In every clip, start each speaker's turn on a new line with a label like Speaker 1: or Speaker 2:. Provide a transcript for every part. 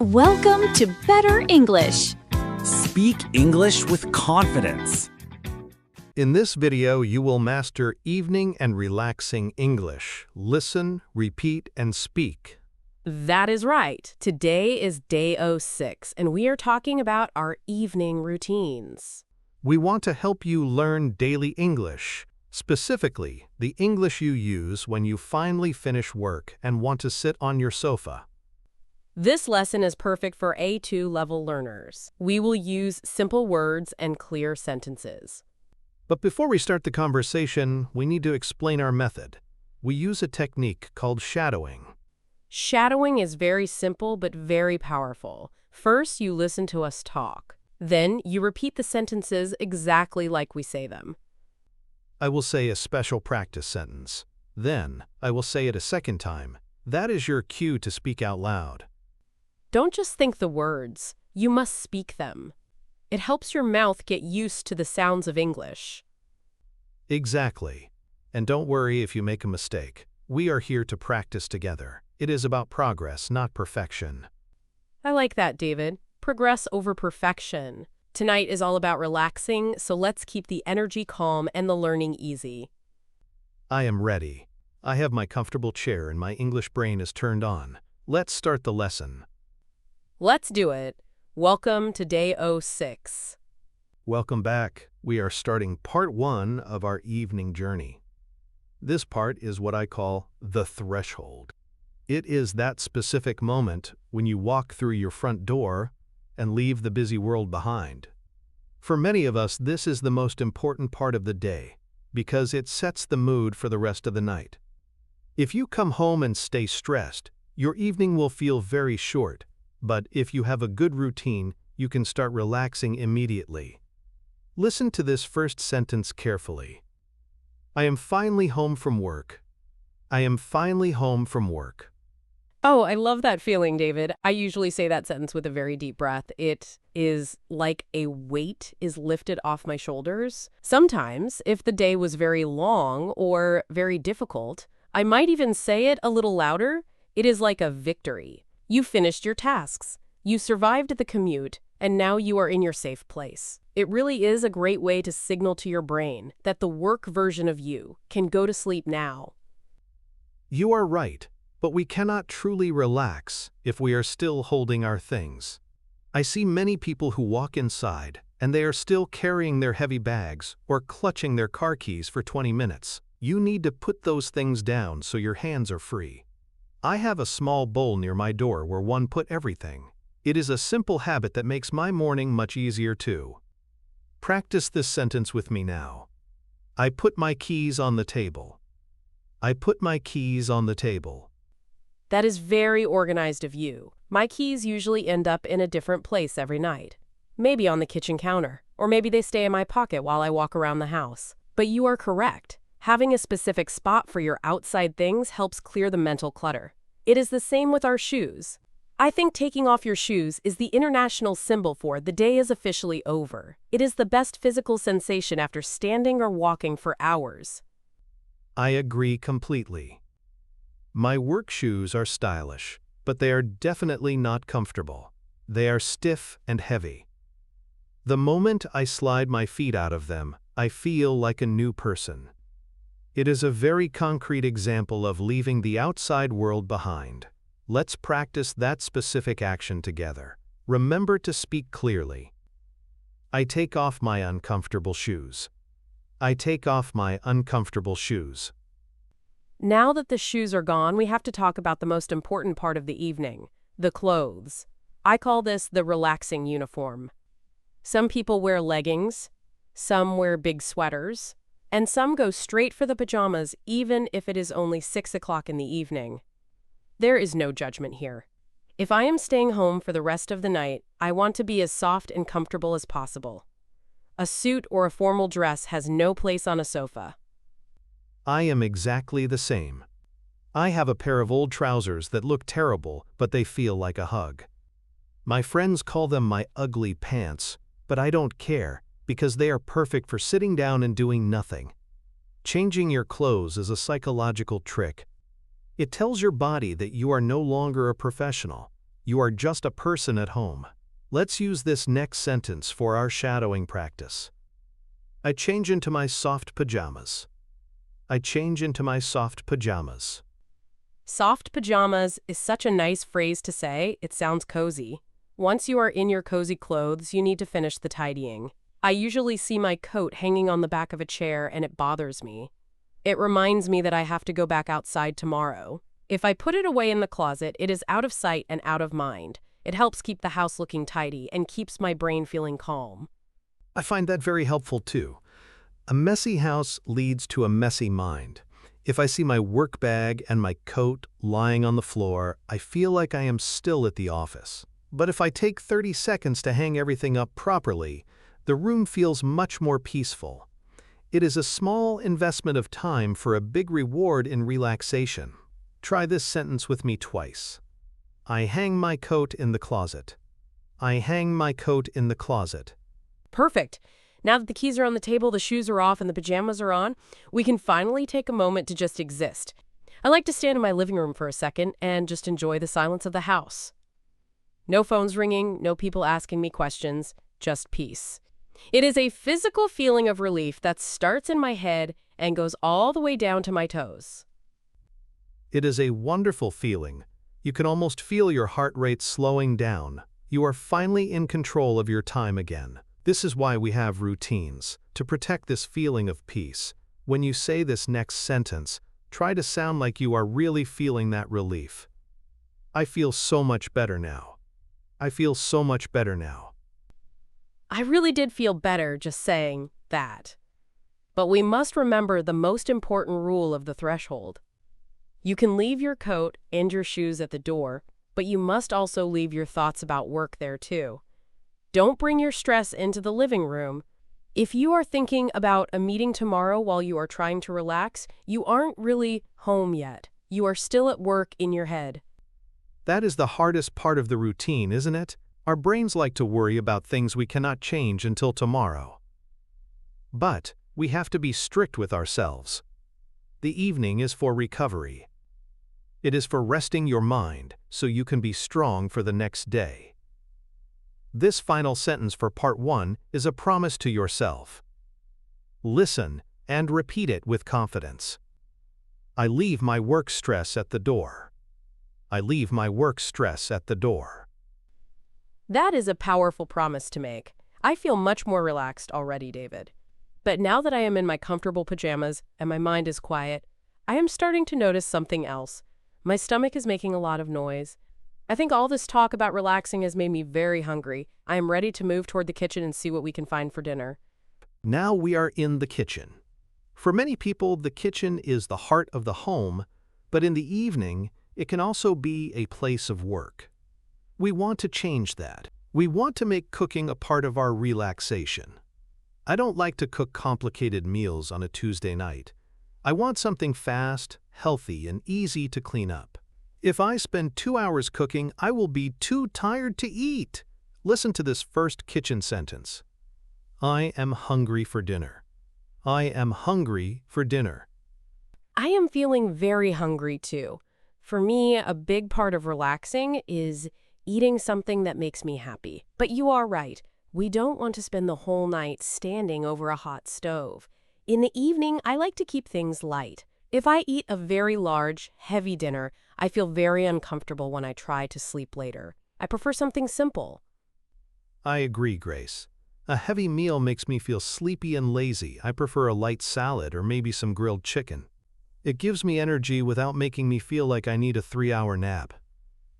Speaker 1: Welcome to Better English.
Speaker 2: Speak English with confidence.
Speaker 3: In this video, you will master evening and relaxing English. Listen, repeat, and speak.
Speaker 4: That is right. Today is day 06, and we are talking about our evening routines.
Speaker 3: We want to help you learn daily English, specifically the English you use when you finally finish work and want to sit on your sofa.
Speaker 4: This lesson is perfect for A2 level learners. We will use simple words and clear sentences.
Speaker 3: But before we start the conversation, we need to explain our method. We use a technique called shadowing.
Speaker 4: Shadowing is very simple but very powerful. First, you listen to us talk. Then, you repeat the sentences exactly like we say them.
Speaker 3: I will say a special practice sentence. Then, I will say it a second time. That is your cue to speak out loud.
Speaker 4: Don't just think the words. You must speak them. It helps your mouth get used to the sounds of English.
Speaker 3: Exactly. And don't worry if you make a mistake. We are here to practice together. It is about progress, not perfection.
Speaker 4: I like that, David. Progress over perfection. Tonight is all about relaxing, so let's keep the energy calm and the learning easy.
Speaker 3: I am ready. I have my comfortable chair and my English brain is turned on. Let's start the lesson.
Speaker 4: Let's do it. Welcome to day 06.
Speaker 3: Welcome back. We are starting part 1 of our evening journey. This part is what I call the threshold. It is that specific moment when you walk through your front door and leave the busy world behind. For many of us, this is the most important part of the day because it sets the mood for the rest of the night. If you come home and stay stressed, your evening will feel very short. But if you have a good routine, you can start relaxing immediately. Listen to this first sentence carefully. I am finally home from work. I am finally home from work.
Speaker 4: Oh, I love that feeling, David. I usually say that sentence with a very deep breath. It is like a weight is lifted off my shoulders. Sometimes, if the day was very long or very difficult, I might even say it a little louder. It is like a victory. You finished your tasks, you survived the commute, and now you are in your safe place. It really is a great way to signal to your brain that the work version of you can go to sleep now.
Speaker 3: You are right, but we cannot truly relax if we are still holding our things. I see many people who walk inside, and they are still carrying their heavy bags or clutching their car keys for 20 minutes. You need to put those things down so your hands are free. I have a small bowl near my door where one put everything. It is a simple habit that makes my morning much easier too. Practice this sentence with me now. I put my keys on the table. I put my keys on the table.
Speaker 4: That is very organized of you. My keys usually end up in a different place every night. Maybe on the kitchen counter, or maybe they stay in my pocket while I walk around the house. But you are correct. Having a specific spot for your outside things helps clear the mental clutter. It is the same with our shoes. I think taking off your shoes is the international symbol for the day is officially over. It is the best physical sensation after standing or walking for hours.
Speaker 3: I agree completely. My work shoes are stylish, but they are definitely not comfortable. They are stiff and heavy. The moment I slide my feet out of them, I feel like a new person. It is a very concrete example of leaving the outside world behind. Let's practice that specific action together. Remember to speak clearly. I take off my uncomfortable shoes. I take off my uncomfortable shoes.
Speaker 4: Now that the shoes are gone, we have to talk about the most important part of the evening, the clothes. I call this the relaxing uniform. Some people wear leggings, some wear big sweaters, and some go straight for the pajamas even if it is only 6 o'clock in the evening. There is no judgment here. If I am staying home for the rest of the night, I want to be as soft and comfortable as possible. A suit or a formal dress has no place on a sofa.
Speaker 3: I am exactly the same. I have a pair of old trousers that look terrible, but they feel like a hug. My friends call them my ugly pants, but I don't care because they are perfect for sitting down and doing nothing. Changing your clothes is a psychological trick. It tells your body that you are no longer a professional. You are just a person at home. Let's use this next sentence for our shadowing practice. I change into my soft pajamas. I change into my soft pajamas.
Speaker 4: Soft pajamas is such a nice phrase to say, it sounds cozy. Once you are in your cozy clothes, you need to finish the tidying. I usually see my coat hanging on the back of a chair and it bothers me. It reminds me that I have to go back outside tomorrow. If I put it away in the closet, it is out of sight and out of mind. It helps keep the house looking tidy and keeps my brain feeling calm.
Speaker 3: I find that very helpful too. A messy house leads to a messy mind. If I see my work bag and my coat lying on the floor, I feel like I am still at the office. But if I take 30 seconds to hang everything up properly, the room feels much more peaceful. It is a small investment of time for a big reward in relaxation. Try this sentence with me twice. I hang my coat in the closet. I hang my coat in the closet.
Speaker 4: Perfect. Now that the keys are on the table, the shoes are off, and the pajamas are on, we can finally take a moment to just exist. I like to stand in my living room for a second and just enjoy the silence of the house. No phones ringing, no people asking me questions, just peace. It is a physical feeling of relief that starts in my head and goes all the way down to my toes.
Speaker 3: It is a wonderful feeling. You can almost feel your heart rate slowing down. You are finally in control of your time again. This is why we have routines, to protect this feeling of peace. When you say this next sentence, try to sound like you are really feeling that relief. I feel so much better now. I feel so much better now.
Speaker 4: I really did feel better just saying that. But we must remember the most important rule of the threshold. You can leave your coat and your shoes at the door, but you must also leave your thoughts about work there too. Don't bring your stress into the living room. If you are thinking about a meeting tomorrow while you are trying to relax, you aren't really home yet. You are still at work in your head.
Speaker 3: That is the hardest part of the routine, isn't it? Our brains like to worry about things we cannot change until tomorrow. But we have to be strict with ourselves. The evening is for recovery. It is for resting your mind so you can be strong for the next day. This final sentence for part 1 is a promise to yourself. Listen and repeat it with confidence. I leave my work stress at the door. I leave my work stress at the door.
Speaker 4: That is a powerful promise to make. I feel much more relaxed already, David. But now that I am in my comfortable pajamas and my mind is quiet, I am starting to notice something else. My stomach is making a lot of noise. I think all this talk about relaxing has made me very hungry. I am ready to move toward the kitchen and see what we can find for dinner.
Speaker 3: Now we are in the kitchen. For many people, the kitchen is the heart of the home, but in the evening, it can also be a place of work. We want to change that. We want to make cooking a part of our relaxation. I don't like to cook complicated meals on a Tuesday night. I want something fast, healthy, and easy to clean up. If I spend 2 hours cooking, I will be too tired to eat. Listen to this first kitchen sentence. I am hungry for dinner. I am hungry for dinner.
Speaker 4: I am feeling very hungry too. For me, a big part of relaxing is eating something that makes me happy. But you are right. We don't want to spend the whole night standing over a hot stove. In the evening, I like to keep things light. If I eat a very large, heavy dinner, I feel very uncomfortable when I try to sleep later. I prefer something simple.
Speaker 3: I agree, Grace. A heavy meal makes me feel sleepy and lazy. I prefer a light salad or maybe some grilled chicken. It gives me energy without making me feel like I need a 3-hour nap.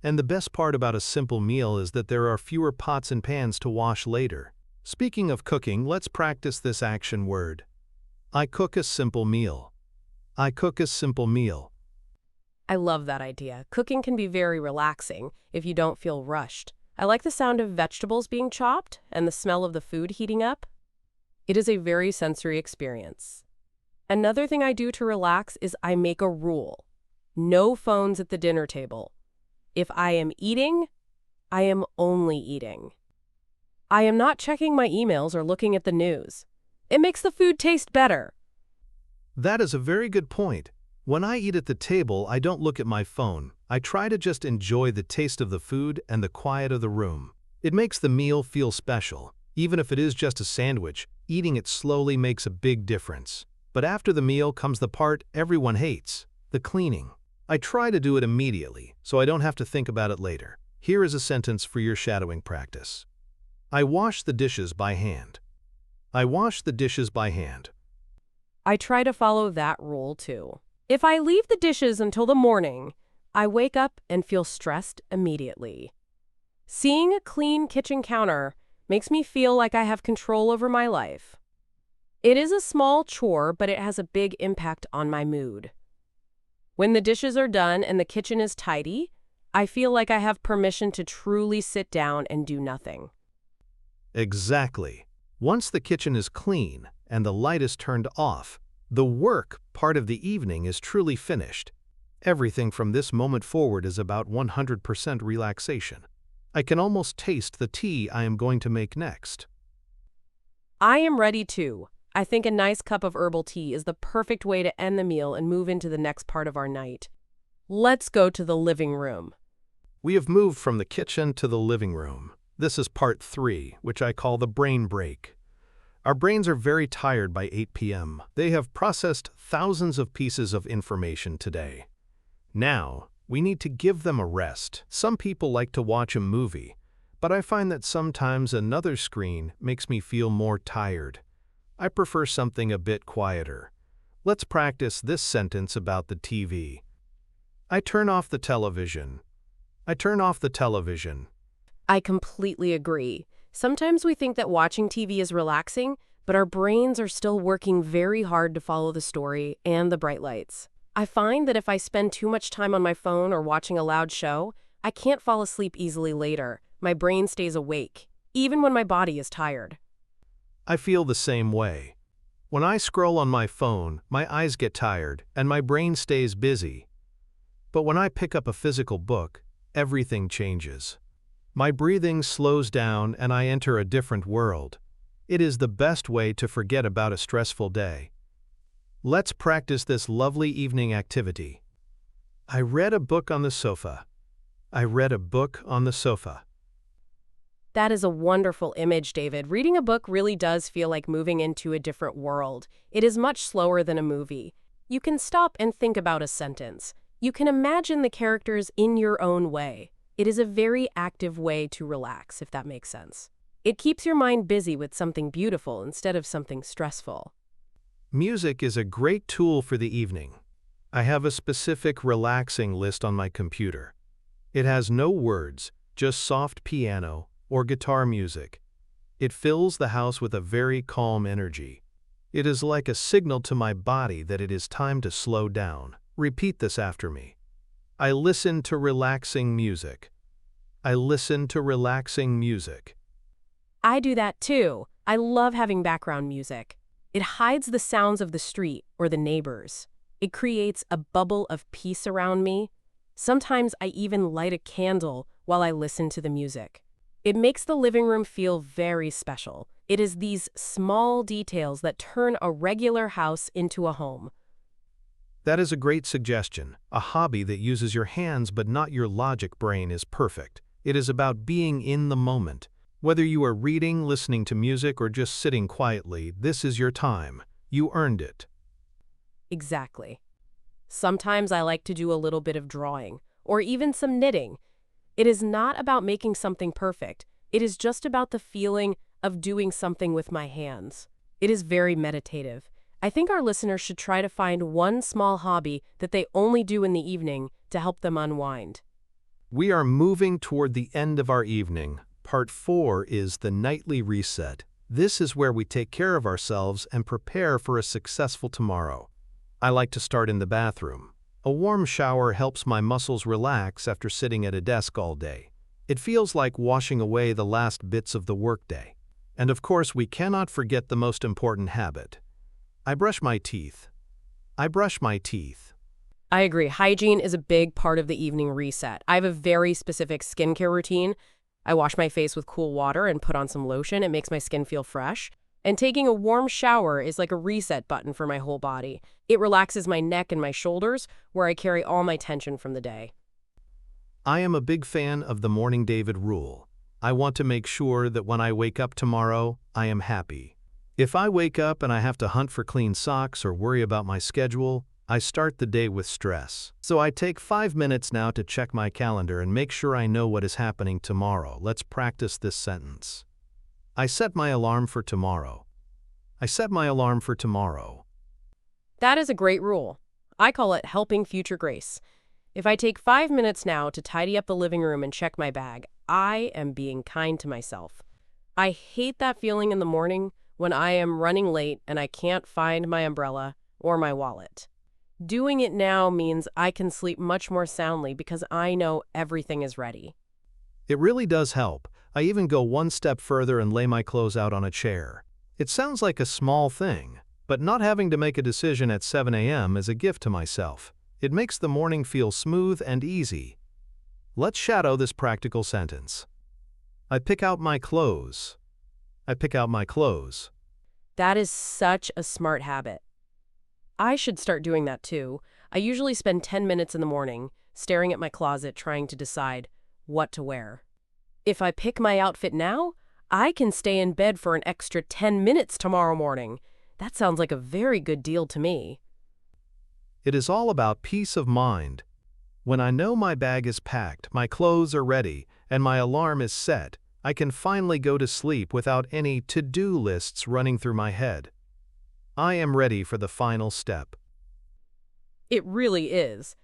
Speaker 3: And the best part about a simple meal is that there are fewer pots and pans to wash later. Speaking of cooking, let's practice this action word. I cook a simple meal. I cook a simple meal.
Speaker 4: I love that idea. Cooking can be very relaxing if you don't feel rushed. I like the sound of vegetables being chopped and the smell of the food heating up. It is a very sensory experience. Another thing I do to relax is I make a rule. No phones at the dinner table. If I am eating, I am only eating. I am not checking my emails or looking at the news. It makes the food taste better.
Speaker 3: That is a very good point. When I eat at the table, I don't look at my phone. I try to just enjoy the taste of the food and the quiet of the room. It makes the meal feel special. Even if it is just a sandwich, eating it slowly makes a big difference. But after the meal comes the part everyone hates, the cleaning. I try to do it immediately, so I don't have to think about it later. Here is a sentence for your shadowing practice. I wash the dishes by hand. I wash the dishes by hand.
Speaker 4: I try to follow that rule too. If I leave the dishes until the morning, I wake up and feel stressed immediately. Seeing a clean kitchen counter makes me feel like I have control over my life. It is a small chore, but it has a big impact on my mood. When the dishes are done and the kitchen is tidy, I feel like I have permission to truly sit down and do nothing.
Speaker 3: Exactly. Once the kitchen is clean and the light is turned off, the work part of the evening is truly finished. Everything from this moment forward is about 100% relaxation. I can almost taste the tea I am going to make next.
Speaker 4: I am ready too. I think a nice cup of herbal tea is the perfect way to end the meal and move into the next part of our night. Let's go to the living room.
Speaker 3: We have moved from the kitchen to the living room. This is part 3, which I call the brain break. Our brains are very tired by 8 p.m. They have processed thousands of pieces of information today. Now, we need to give them a rest. Some people like to watch a movie, but I find that sometimes another screen makes me feel more tired. I prefer something a bit quieter. Let's practice this sentence about the TV. I turn off the television. I turn off the television.
Speaker 4: I completely agree. Sometimes we think that watching TV is relaxing, but our brains are still working very hard to follow the story and the bright lights. I find that if I spend too much time on my phone or watching a loud show, I can't fall asleep easily later. My brain stays awake, even when my body is tired.
Speaker 3: I feel the same way. When I scroll on my phone, my eyes get tired and my brain stays busy. But when I pick up a physical book, everything changes. My breathing slows down and I enter a different world. It is the best way to forget about a stressful day. Let's practice this lovely evening activity. I read a book on the sofa. I read a book on the sofa.
Speaker 4: That is a wonderful image, David. Reading a book really does feel like moving into a different world. It is much slower than a movie. You can stop and think about a sentence. You can imagine the characters in your own way. It is a very active way to relax, if that makes sense. It keeps your mind busy with something beautiful instead of something stressful.
Speaker 3: Music is a great tool for the evening. I have a specific relaxing list on my computer. It has no words, just soft piano or guitar music. It fills the house with a very calm energy. It is like a signal to my body that it is time to slow down. Repeat this after me. I listen to relaxing music. I listen to relaxing music.
Speaker 4: I do that too. I love having background music. It hides the sounds of the street or the neighbors. It creates a bubble of peace around me. Sometimes I even light a candle while I listen to the music. It makes the living room feel very special. It is these small details that turn a regular house into a home.
Speaker 3: That is a great suggestion. A hobby that uses your hands but not your logic brain is perfect. It is about being in the moment. Whether you are reading, listening to music, or just sitting quietly, this is your time. You earned it.
Speaker 4: Exactly. Sometimes I like to do a little bit of drawing, or even some knitting. It is not about making something perfect. It is just about the feeling of doing something with my hands. It is very meditative. I think our listeners should try to find one small hobby that they only do in the evening to help them unwind.
Speaker 3: We are moving toward the end of our evening. Part 4 is the nightly reset. This is where we take care of ourselves and prepare for a successful tomorrow. I like to start in the bathroom. A warm shower helps my muscles relax after sitting at a desk all day. It feels like washing away the last bits of the workday. And of course, we cannot forget the most important habit. I brush my teeth. I brush my teeth.
Speaker 4: I agree. Hygiene is a big part of the evening reset. I have a very specific skincare routine. I wash my face with cool water and put on some lotion. It makes my skin feel fresh. And taking a warm shower is like a reset button for my whole body. It relaxes my neck and my shoulders, where I carry all my tension from the day.
Speaker 3: I am a big fan of the Morning David rule. I want to make sure that when I wake up tomorrow, I am happy. If I wake up and I have to hunt for clean socks or worry about my schedule, I start the day with stress. So I take 5 minutes now to check my calendar and make sure I know what is happening tomorrow. Let's practice this sentence. I set my alarm for tomorrow. I set my alarm for tomorrow.
Speaker 4: That is a great rule. I call it helping future grace. If I take 5 minutes now to tidy up the living room and check my bag, I am being kind to myself. I hate that feeling in the morning when I am running late and I can't find my umbrella or my wallet. Doing it now means I can sleep much more soundly because I know everything is ready.
Speaker 3: It really does help. I even go one step further and lay my clothes out on a chair. It sounds like a small thing, but not having to make a decision at 7 a.m. is a gift to myself. It makes the morning feel smooth and easy. Let's shadow this practical sentence. I pick out my clothes. I pick out my clothes.
Speaker 4: That is such a smart habit. I should start doing that too. I usually spend 10 minutes in the morning staring at my closet trying to decide what to wear. If I pick my outfit now, I can stay in bed for an extra 10 minutes tomorrow morning. That sounds like a very good deal to me.
Speaker 3: It is all about peace of mind. When I know my bag is packed, my clothes are ready, and my alarm is set, I can finally go to sleep without any to-do lists running through my head. I am ready for the final step.
Speaker 4: It really is.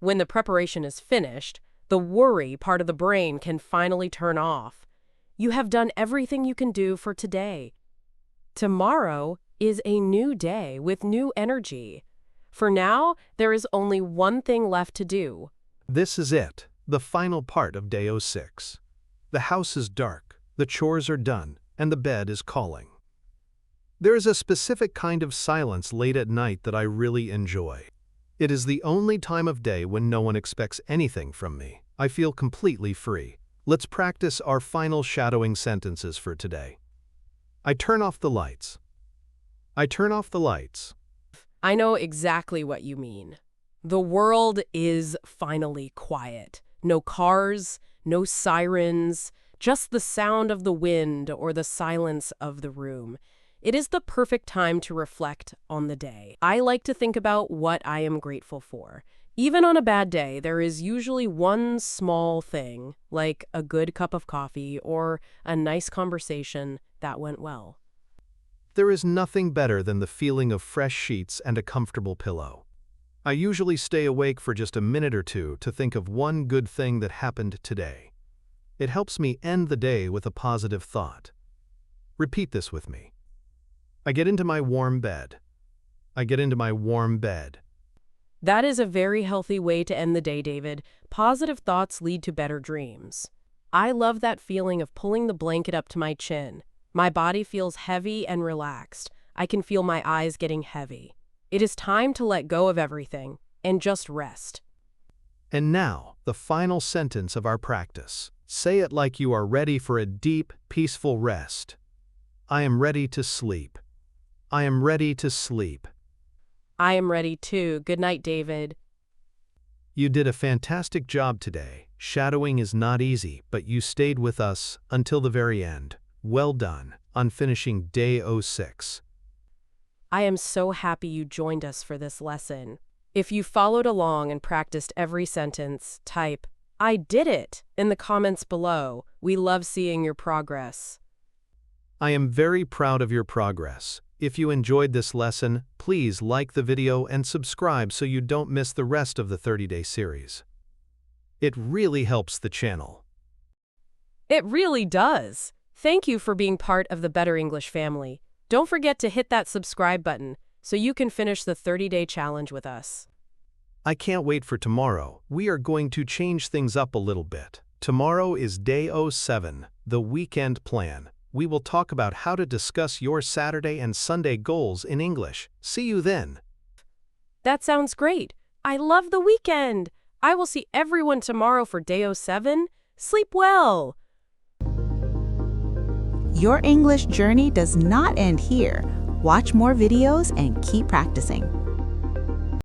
Speaker 4: When the preparation is finished, the worry part of the brain can finally turn off. You have done everything you can do for today. Tomorrow is a new day with new energy. For now, there is only one thing left to do.
Speaker 3: This is it, the final part of day 06. The house is dark, the chores are done, and the bed is calling. There is a specific kind of silence late at night that I really enjoy. It is the only time of day when no one expects anything from me. I feel completely free. Let's practice our final shadowing sentences for today. I turn off the lights. I turn off the lights.
Speaker 4: I know exactly what you mean. The world is finally quiet. No cars, no sirens, just the sound of the wind or the silence of the room. It is the perfect time to reflect on the day. I like to think about what I am grateful for. Even on a bad day, there is usually one small thing, like a good cup of coffee or a nice conversation that went well.
Speaker 3: There is nothing better than the feeling of fresh sheets and a comfortable pillow. I usually stay awake for just a minute or two to think of one good thing that happened today. It helps me end the day with a positive thought. Repeat this with me. I get into my warm bed. I get into my warm bed.
Speaker 4: That is a very healthy way to end the day, David. Positive thoughts lead to better dreams. I love that feeling of pulling the blanket up to my chin. My body feels heavy and relaxed. I can feel my eyes getting heavy. It is time to let go of everything and just rest.
Speaker 3: And now, the final sentence of our practice. Say it like you are ready for a deep, peaceful rest. I am ready to sleep. I am ready to sleep.
Speaker 4: I am ready too. Good night, David.
Speaker 3: You did a fantastic job today. Shadowing is not easy, but you stayed with us until the very end. Well done on finishing day 06.
Speaker 4: I am so happy you joined us for this lesson. If you followed along and practiced every sentence, type, "I did it," in the comments below. We love seeing your progress.
Speaker 3: I am very proud of your progress. If you enjoyed this lesson, please like the video and subscribe so you don't miss the rest of the 30-day series. It really helps the channel.
Speaker 4: It really does. Thank you for being part of the Better English family. Don't forget to hit that subscribe button so you can finish the 30-day challenge with us.
Speaker 3: I can't wait for tomorrow. We are going to change things up a little bit. Tomorrow is day 07, the weekend plan. We will talk about how to discuss your Saturday and Sunday goals in English. See you then.
Speaker 4: That sounds great. I love the weekend. I will see everyone tomorrow for day 07. Sleep well.
Speaker 1: Your English journey does not end here. Watch more videos and keep practicing.